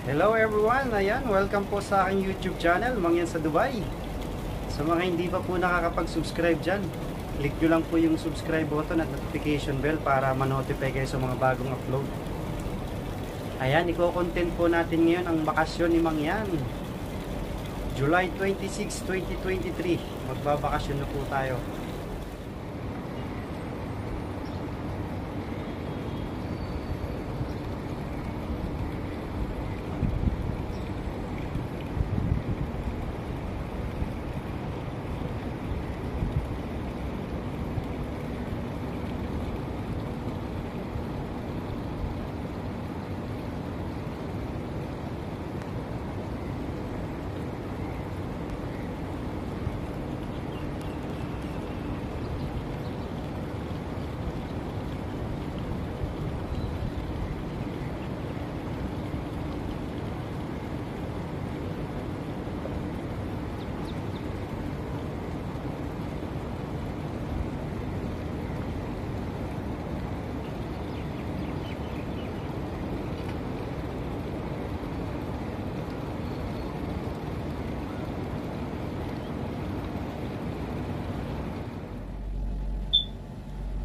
Hello everyone, ayan, welcome po sa aking YouTube channel, Mangyan sa Dubai. Sa mga hindi pa po nakakapag-subscribe dyan, click nyo lang po yung subscribe button at notification bell para ma-notify kayo sa mga bagong upload. Ayan, i-content po natin ngayon ang bakasyon ni Mangyan. July 26, 2023, magbabakasyon na po tayo.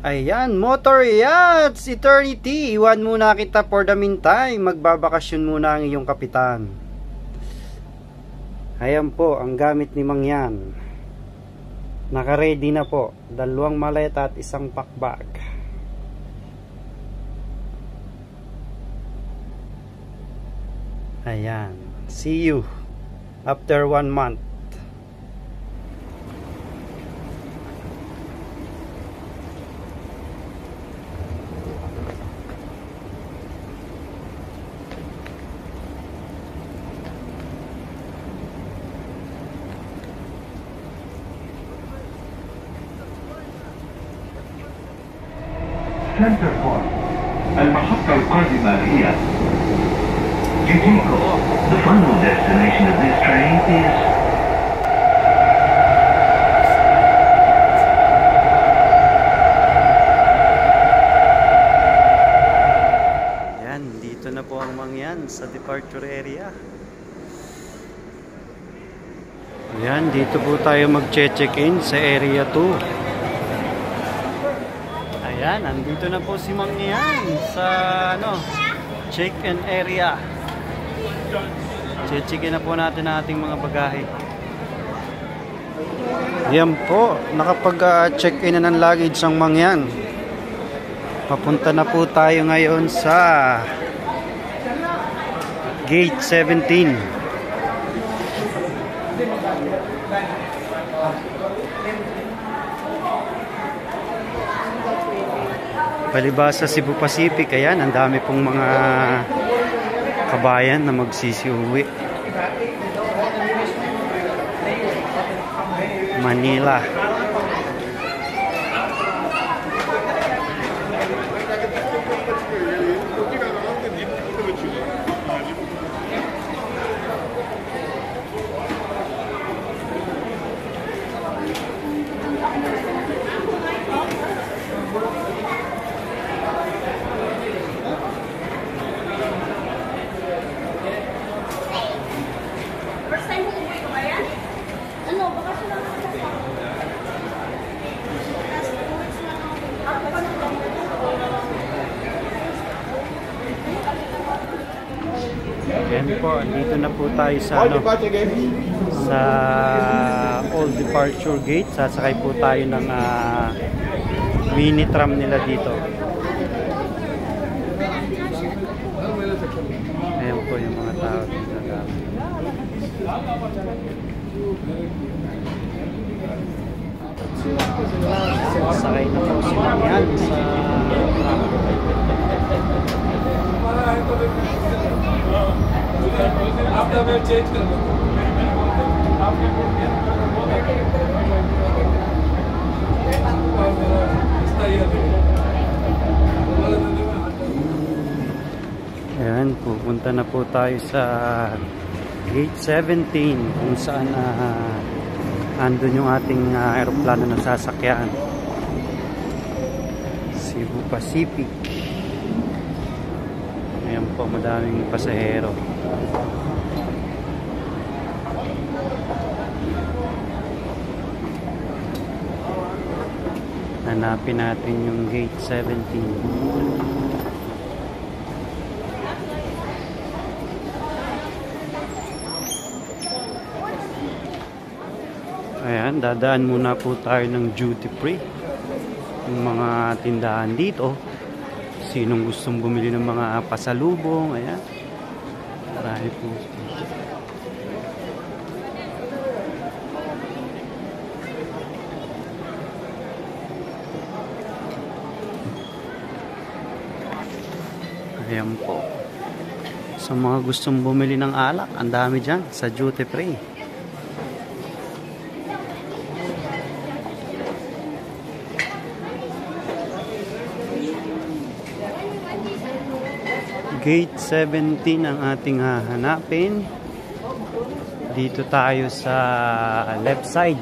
Ayan, Motor Yachts Eternity. Iwan muna kita for the meantime. Magbabakasyon muna ang iyong kapitan. Ayan po ang gamit ni Mangyan. Naka-ready na po. 2 maleta at 1 packbag. Ayan. See you after 1 month. Center Point. المحطة القادمة هي Jutico. The final destination of this train is Yan, dito na po ang Mangyan sa departure area. Yan, dito po tayo mag-check-in sa area 2. Ayan, nandito na po si Mangyan sa check-in area. Check-in na po natin ang ating mga bagahe. Yan po, nakapag-check-in na ng luggage ang Mangyan. Papunta na po tayo ngayon sa Gate 17. Palibhasa Cebu Pacific, ayan, ang dami pong mga kabayan na magsisiuwi. Manila. Ayan po, dito na po tayo sa sa Old Departure Gate. Sasakay po tayo ng mini tram nila dito. Ayan po yung mga tao dito. Sasakay na po si Mangyan sa after we change कर लो आपके बोल दिया Ayan, pupunta na po tayo sa Gate 17 kung saan andun yung ating aeroplano na sasakyan. Cebu Pacific. Ayan. Ayan po, madaming pasahero. Hanapin natin yung gate 17. Ayan, dadaan muna po tayo ng duty free. Yung mga tindahan dito. Sinong gustong bumili ng mga pasalubong, ayan. Marami po. Ayan po. Sa mga gustong bumili ng alak, ang dami dyan sa duty free. Gate 17 ang ating hahanapin. Dito tayo sa left side.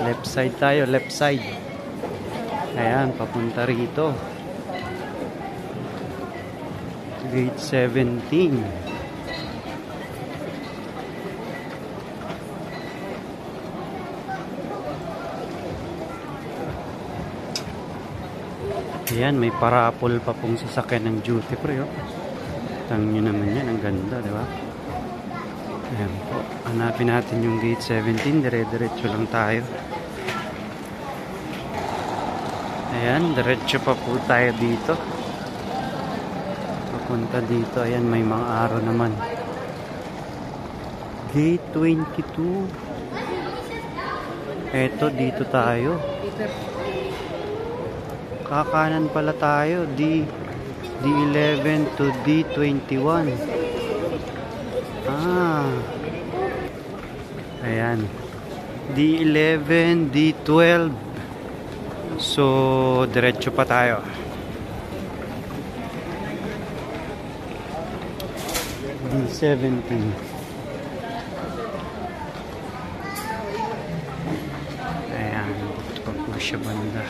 Left side tayo, left side. Ayan, papunta rito. Gate 17. Ayan, may parapol pa pong sasakyan ng duty free. Oh. Tangin nyo naman yan, ang ganda, di ba? Ayan po, hanapin natin yung gate 17. Dire-diretso lang tayo. Ayan, diretso pa po tayo dito. Papunta dito, ayan, may mga araw naman. Gate 22. Eto, dito tayo. Kakanan pala tayo, D11 to D21. Ayan, D11, D12. So diretso pa tayo. D17. Ayan, ito po siya banda.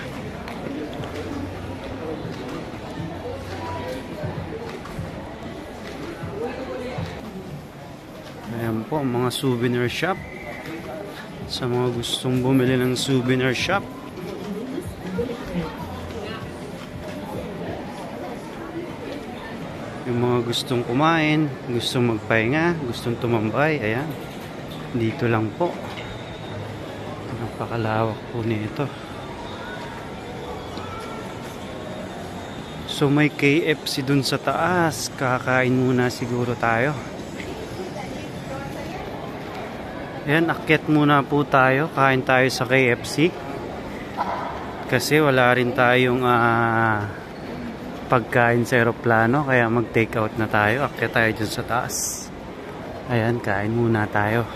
Ayan po, mga souvenir shop. Sa mga gustong bumili ng souvenir shop. Yung mga gustong kumain, gustong magpahinga, gustong tumambay, ayan. Dito lang po. Napakalawak po nito. So may KFC dun sa taas. Kakain muna siguro tayo. Ayan, akyat muna po tayo. Kain tayo sa KFC. Kasi wala rin tayong pagkain sa aeroplano. Kaya mag-take out na tayo. Akyat tayo dyan sa taas. Ayan, kain muna tayo.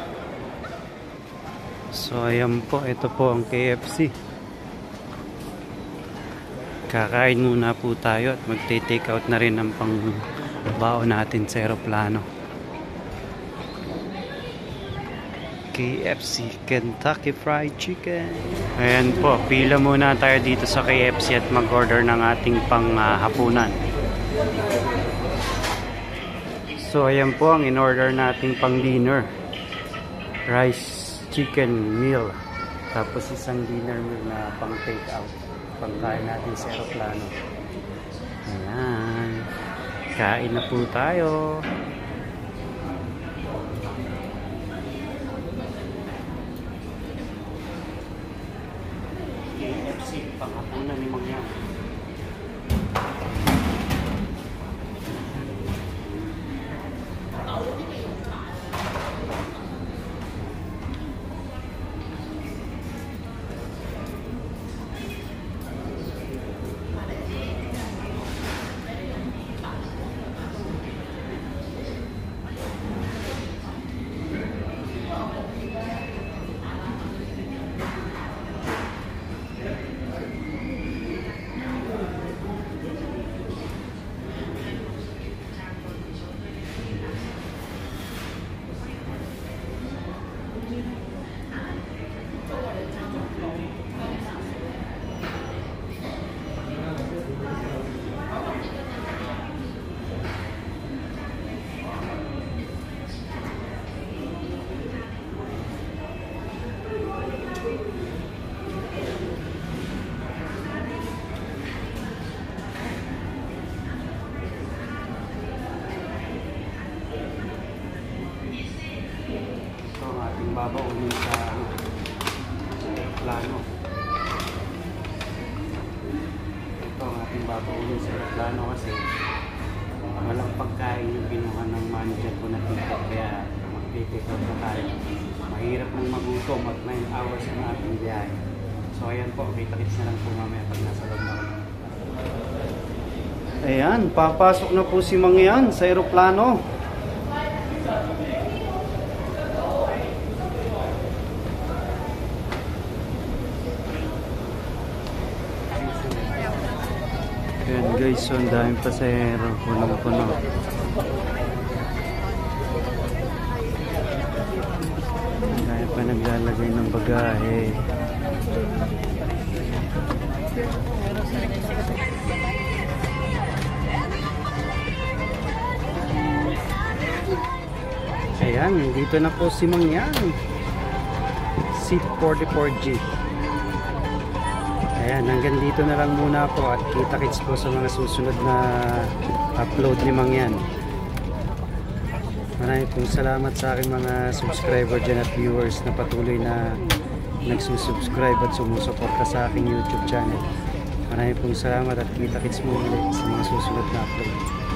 So, ayan po. Ito po ang KFC. Kakain muna po tayo at mag-take out na rin ang pang-baon natin sa aeroplano. KFC, Kentucky Fried Chicken. Ayan po, pila muna tayo dito sa KFC at mag-order ng ating pang-hapunan. So, ayan po ang in-order nating pang-dinner. Rice chicken meal. Tapos isang dinner meal na pang-take-out. Pagkain natin sa aeroplano. Ayan. Kain na po tayo. KFC, panghapunan ni Mangyang. babaunin sa plano. Ito ang ating babaunin sa plano kasi walang pagkain yung kinuha ng manager ko na tito, kaya magtitikaw na tayo. Mahirap mong magutom at 9 hours ang ating biyahe. So ayan po, kita-kits na lang po mamaya pag nasa loob na kami. Ayan, papasok na po si Mangyan sa aeroplano. Ayan guys, so ang daming pasahero, punong-puno. Ang dami pa naglalagay ng bagahe. Ayan, dito na po si Mangyan. Seat 44G. Ayan, hanggang dito na lang muna po at kita-kits po sa mga susunod na upload ni Mangyan. Maraming pong salamat sa aking mga subscriber dyan at viewers na patuloy na nagsusubscribe at sumusuporta sa aking YouTube channel. Maraming pong salamat at kita-kits mo ulit sa mga susunod na upload.